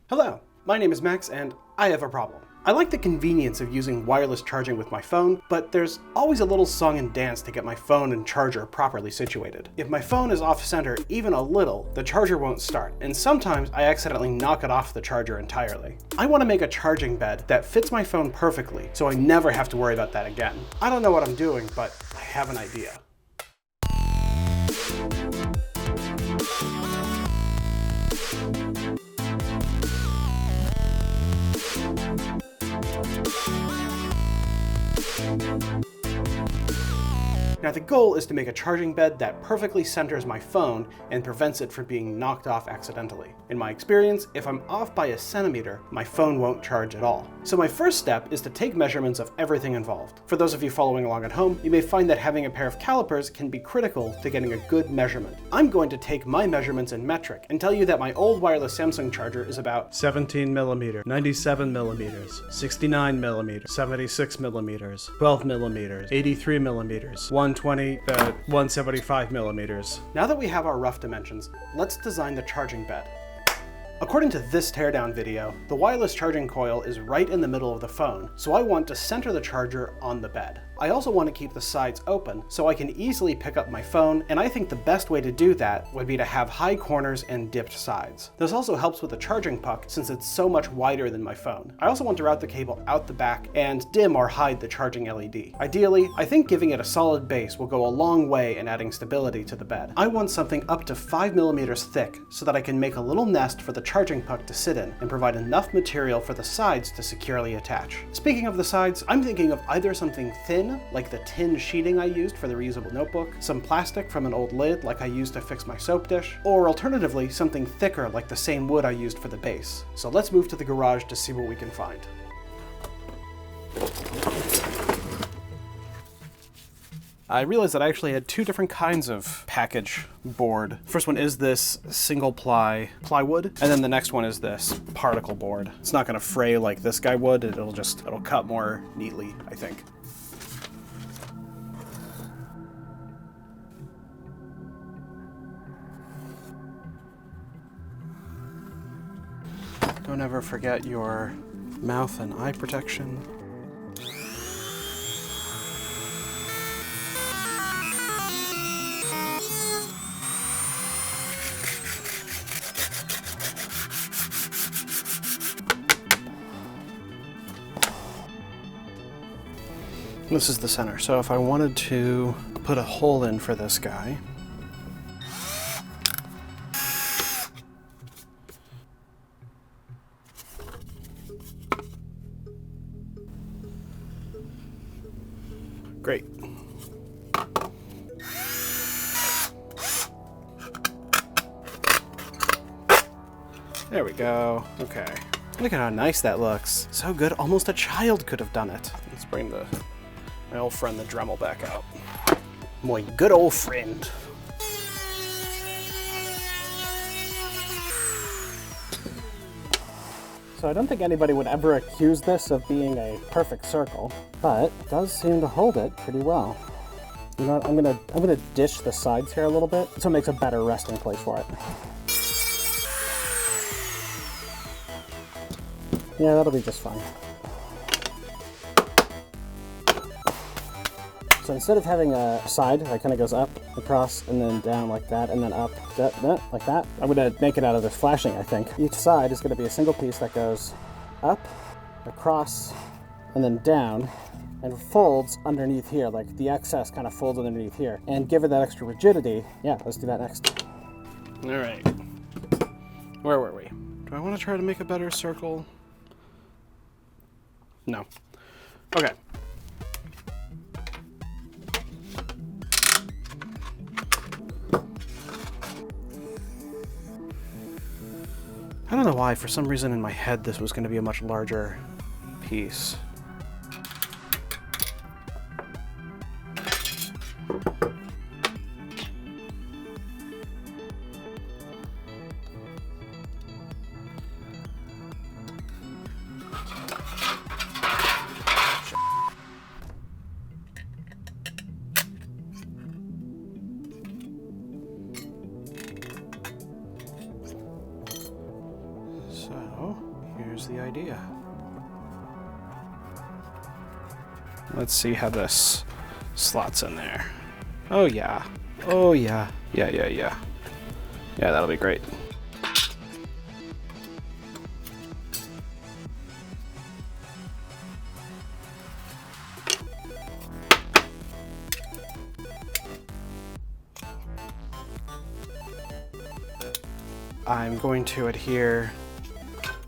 Hello, my name is Max and I have a problem. I like the convenience of using wireless charging with my phone, but there's always a little song and dance to get my phone and charger properly situated. If my phone is off center even a little, the charger won't start, and sometimes I accidentally knock it off the charger entirely. I want to make a charging bed that fits my phone perfectly, so I never have to worry about that again. I don't know what I'm doing, but I have an idea. Now the goal is to make a charging bed that perfectly centers my phone and prevents it from being knocked off accidentally. In my experience, if I'm off by a centimeter, my phone won't charge at all. So my first step is to take measurements of everything involved. For those of you following along at home, you may find that having a pair of calipers can be critical to getting a good measurement. I'm going to take my measurements in metric and tell you that my old wireless Samsung charger is about 17 millimeters, 97 millimeters, 69 millimeters, 76 millimeters, 12 millimeters, 83 millimeters, 175 millimeters. Now that we have our rough dimensions, let's design the charging bed. According to this teardown video, the wireless charging coil is right in the middle of the phone, so I want to center the charger on the bed. I also want to keep the sides open so I can easily pick up my phone, and I think the best way to do that would be to have high corners and dipped sides. This also helps with the charging puck since it's so much wider than my phone. I also want to route the cable out the back and dim or hide the charging LED. Ideally, I think giving it a solid base will go a long way in adding stability to the bed. I want something up to 5 millimeters thick so that I can make a little nest for the charging puck to sit in and provide enough material for the sides to securely attach. Speaking of the sides, I'm thinking of either something thin, like the tin sheeting I used for the reusable notebook, some plastic from an old lid like I used to fix my soap dish, or alternatively something thicker like the same wood I used for the base. So let's move to the garage to see what we can find. I realized that I actually had two different kinds of package board. First one is this single plywood, and then the next one is this particle board. It's not gonna fray like this guy would, it'll cut more neatly, I think. Don't ever forget your mouth and eye protection. This is the center, so if I wanted to put a hole in for this guy, great. There we go. Okay. Look at how nice that looks. So good, almost a child could have done it. Let's bring my old friend the Dremel back out. My good old friend. So I don't think anybody would ever accuse this of being a perfect circle, but it does seem to hold it pretty well. You know what, I'm gonna dish the sides here a little bit so it makes a better resting place for it. Yeah, that'll be just fine. So instead of having a side that kind of goes up, across, and then down like that, and then up, like that, I'm going to make it out of this flashing, I think. Each side is going to be a single piece that goes up, across, and then down, and folds underneath here, like the excess kind of folds underneath here. And give it that extra rigidity. Yeah, let's do that next. All right. Where were we? Do I want to try to make a better circle? No. Okay. I don't know why, for some reason in my head this was going to be a much larger piece. So, here's the idea. Let's see how this slots in there. Oh yeah. Oh yeah. Yeah. Yeah, that'll be great. I'm going to adhere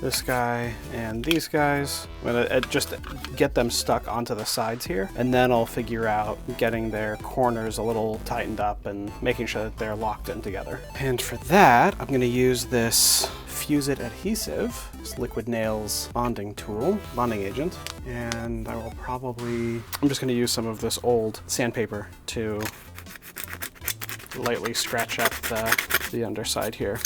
this guy and these guys. I'm gonna just get them stuck onto the sides here, and then I'll figure out getting their corners a little tightened up and making sure that they're locked in together. And for that, I'm gonna use this Fuse It adhesive, this Liquid Nails bonding tool, bonding agent, and I will probably, I'm just gonna use some of this old sandpaper to lightly scratch up the underside here.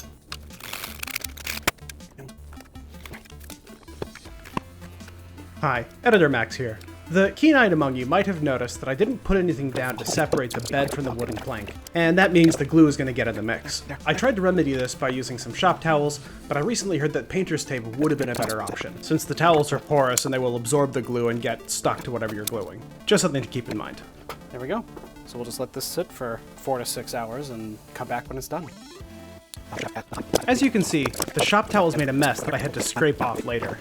Hi, Editor Max here. The keen-eyed among you might have noticed that I didn't put anything down to separate the bed from the wooden plank, and that means the glue is going to get in the mix. I tried to remedy this by using some shop towels, but I recently heard that painter's tape would have been a better option, since the towels are porous and they will absorb the glue and get stuck to whatever you're gluing. Just something to keep in mind. There we go. So we'll just let this sit for 4 to 6 hours and come back when it's done. As you can see, the shop towels made a mess that I had to scrape off later.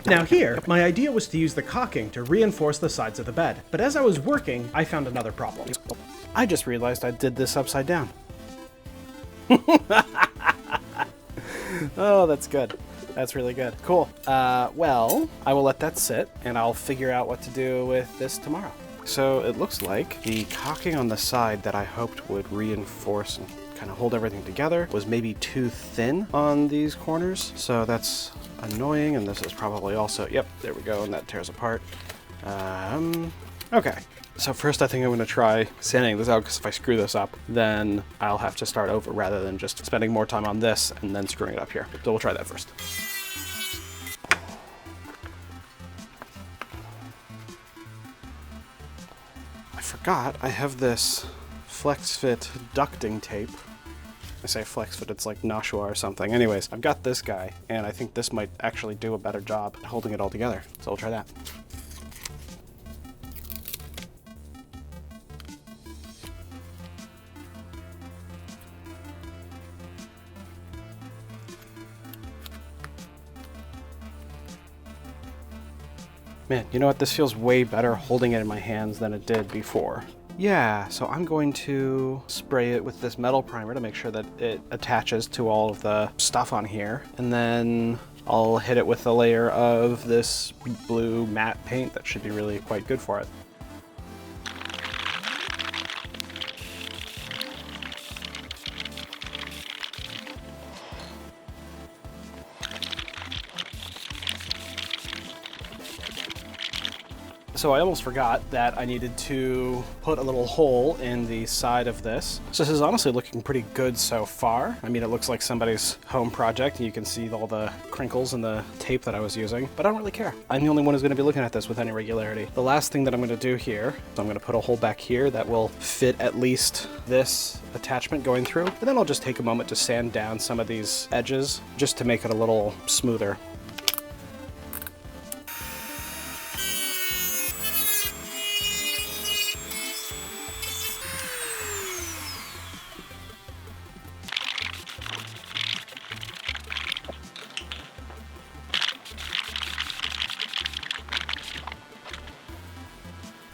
Now here, my idea was to use the caulking to reinforce the sides of the bed, but as I was working, I found another problem. I just realized I did this upside down. Oh, that's good. That's really good. Cool. Well, I will let that sit, and I'll figure out what to do with this tomorrow. So it looks like the caulking on the side that I hoped would reinforce and kind of hold everything together was maybe too thin on these corners. So that's annoying, and this is probably also, yep, there we go, and that tears apart. Okay. So first I think I'm going to try sanding this out, because if I screw this up, then I'll have to start over rather than just spending more time on this and then screwing it up here. So we'll try that first. I forgot I have this Flex Fit ducting tape. I say Flex Fit, it's like Nashua or something. Anyways, I've got this guy, and I think this might actually do a better job at holding it all together. So we'll try that. Man, you know what? This feels way better holding it in my hands than it did before. Yeah, so I'm going to spray it with this metal primer to make sure that it attaches to all of the stuff on here. And then I'll hit it with a layer of this blue matte paint that should be really quite good for it. So I almost forgot that I needed to put a little hole in the side of this. So this is honestly looking pretty good so far. I mean, it looks like somebody's home project, and you can see all the crinkles and the tape that I was using, but I don't really care. I'm the only one who's going to be looking at this with any regularity. The last thing that I'm going to do here, so I'm going to put a hole back here that will fit at least this attachment going through, and then I'll just take a moment to sand down some of these edges just to make it a little smoother.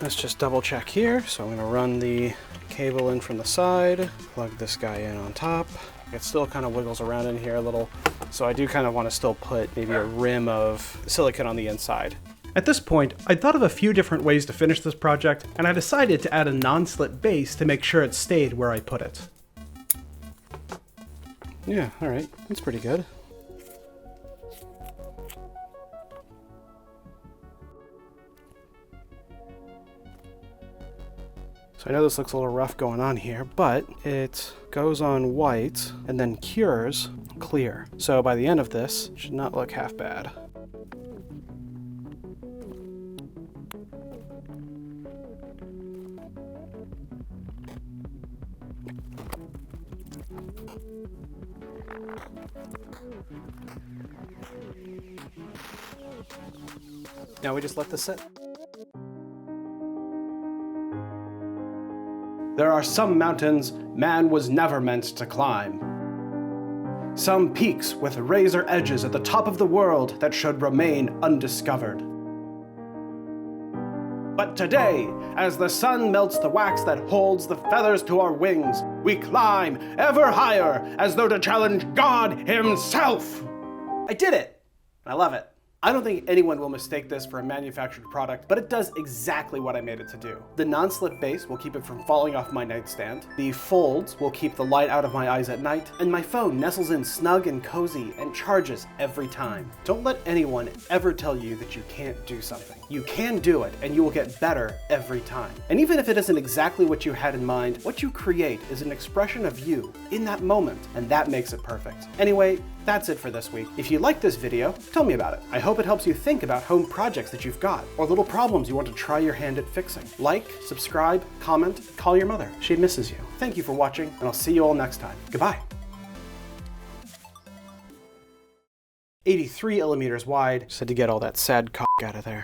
Let's just double check here. So I'm going to run the cable in from the side, plug this guy in on top. It still kind of wiggles around in here a little, so I do kind of want to still put maybe a rim of silicone on the inside. At this point, I'd thought of a few different ways to finish this project, and I decided to add a non-slip base to make sure it stayed where I put it. Yeah, alright, that's pretty good. So I know this looks a little rough going on here, but it goes on white and then cures clear. So by the end of this, it should not look half bad. Now we just let this sit. There are some mountains man was never meant to climb. Some peaks with razor edges at the top of the world that should remain undiscovered. But today, as the sun melts the wax that holds the feathers to our wings, we climb ever higher as though to challenge God himself. I did it! I love it. I don't think anyone will mistake this for a manufactured product, but it does exactly what I made it to do. The non-slip base will keep it from falling off my nightstand, the folds will keep the light out of my eyes at night, and my phone nestles in snug and cozy and charges every time. Don't let anyone ever tell you that you can't do something. You can do it, and you will get better every time. And even if it isn't exactly what you had in mind, what you create is an expression of you in that moment, and that makes it perfect. Anyway, that's it for this week. If you liked this video, tell me about it. I hope it helps you think about home projects that you've got, or little problems you want to try your hand at fixing. Like, subscribe, comment, call your mother. She misses you. Thank you for watching, and I'll see you all next time. Goodbye. 83 millimeters wide, just had to get all that sad cock out of there.